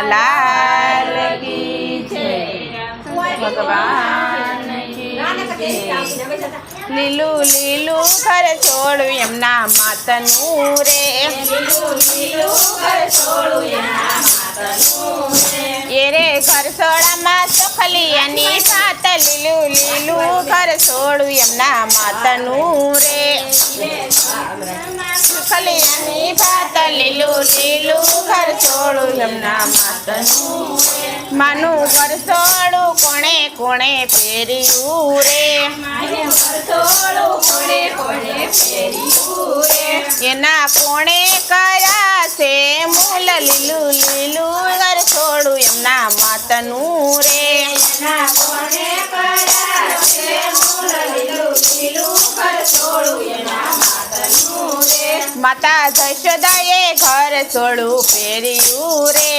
લાલ કી જય ભગવાન લીલું લીલું ઘર છોડું એમના માતનું રે એ રે ઘર છોડામાં સુખલિયાની ભાત લીલું લીલું ઘર છોડું એમના માતનું રે સુખલિયાની ભાત લીલું લીલું ઘર છોડું એમના માતનું માનું ઘર છોડું કોણે કોણે ફેર્યું રે એના કોણે કર્યા છે મૂલ લીલું લીલું ઘર છોડું એમના માતનું રે માતા જશોદાએ ઘર છોડું ફેર્યું રે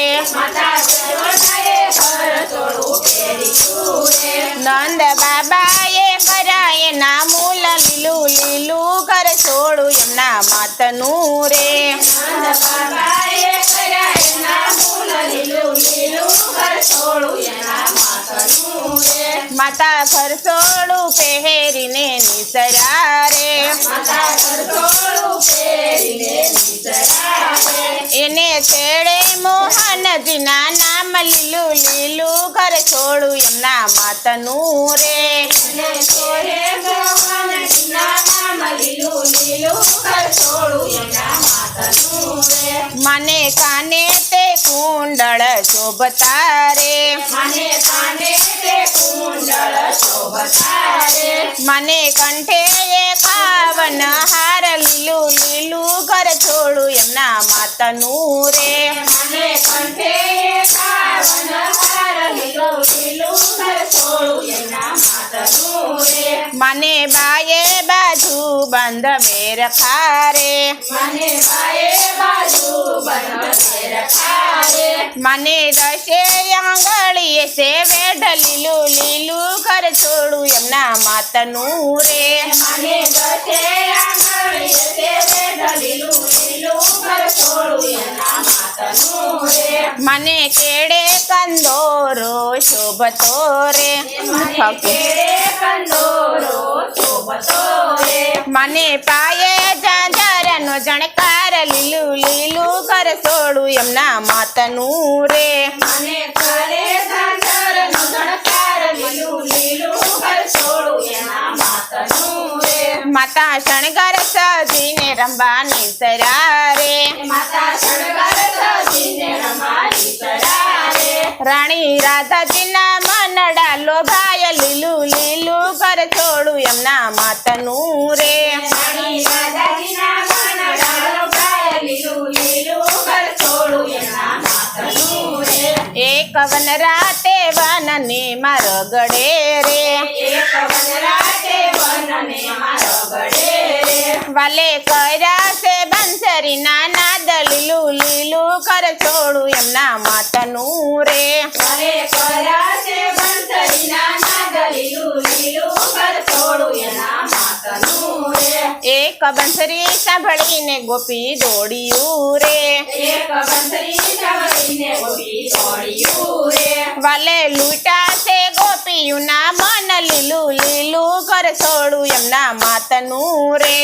નંદ બાબાએ કરાય ના મૂલ લીલું લીલું ઘર છોડું એમના માતનું રે માતા ઘર છોડું પહેરીને નિસરા રે એને છેડે મોહનજીના નામ લીલું લીલું ઘર છોડું એમના માતનું રે મને કાને તે કુંડળ શોભતા રે મને કંઠે એકાવન હાર લીલું લીલું ઘર છોડું એમના માતનું રે મને બાએ બાજુ બંધ બેર ખારે મને દશે આંગળીએ છે વેઢ લીલું લીલું ઘર છોડું એમના માતનું રે મને કેડે કંદોરો શોભતો રે મને પાયે જાંજરનો જણકાર લીલું લીલું ઘર છોડું એમના માતનું રે માતા શણગાર સજીને રંબાની સરા રે રાણી રાધાજીના મનડા લોભાય લીલું લીલું ઘર છોડું એમના માતનું રે એક વન રાતે વનને મારો ગડે રે વાલે કર્યા છે બંસરીના નાદ લીલું લીલું ઘર છોડું એમના માતનું રે એક બંસરી સાંભળીને ગોપી દોડ્યું રે વાલે લૂંટા છે ગોપીયુના મન લીલું લીલું ઘર છોડું એમના માતનું રે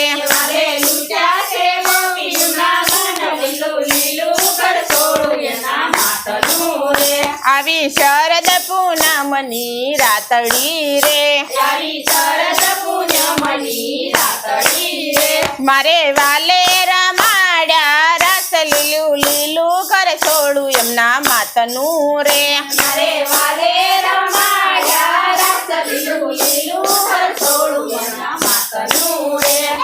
આવી શરદ પૂનમની રાતડી રે મારે વાલે રમાડ્યા રસ લીલું લીલું ઘર છોડું એમના માતનું રે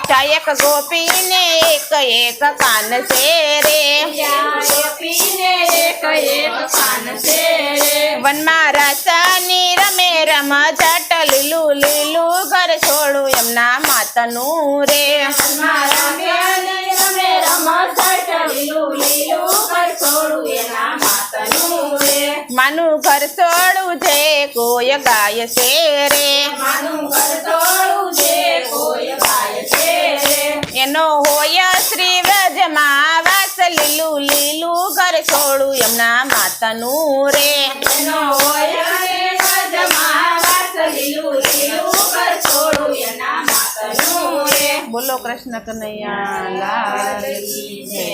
ચાયક ગોપીને એક એક કાન છે રે વનમાં રસની રમે રમ જટ લીલું લીલું ઘર છોડું એમના માતનું રે માનું ઘર છોડું છે કોઈ ગાય છે રે એનો હોય શ્રી વ્રજમાં વાસ લીલું લીલું લીલું ઘર છોડું એમના માતાનું રે. એનો હોય રે વ્રજમાં વાસ, લીલું લીલું ઘર છોડું એના માતનું રે. બોલો કૃષ્ણ કનૈયા લાલ કી જય.